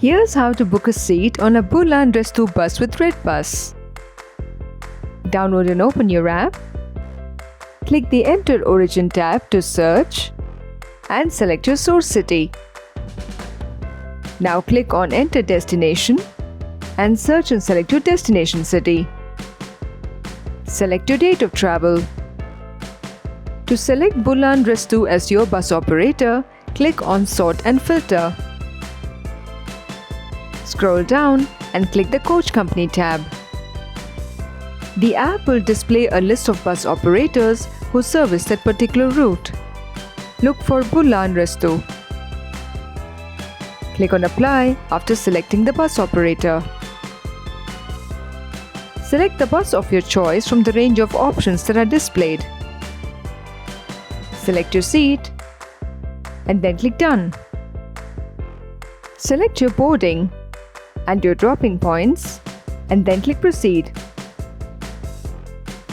Here's how to book a seat on a Bulan Restu bus with redBus. Download and open your app. Click the Enter Origin tab to search and select your source city. Now click on Enter Destination and search and select your destination city. Select your date of travel. To select Bulan Restu as your bus operator, click on Sort and Filter. Scroll down and click the Coach Company tab. The app will display a list of bus operators who service that particular route. Look for Bulan Restu. Click on Apply after selecting the bus operator. Select the bus of your choice from the range of options that are displayed. Select your seat and then click Done. Select your boarding and your dropping points and then click Proceed.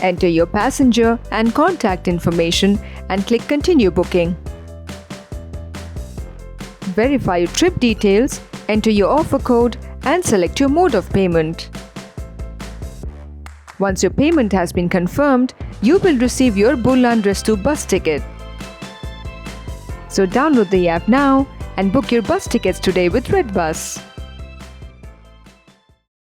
Enter your passenger and contact information and click Continue Booking. Verify your trip details, enter your offer code and select your mode of payment. Once your payment has been confirmed, you will receive your Bulan Restu bus ticket. So download the app now and book your bus tickets today with redBus.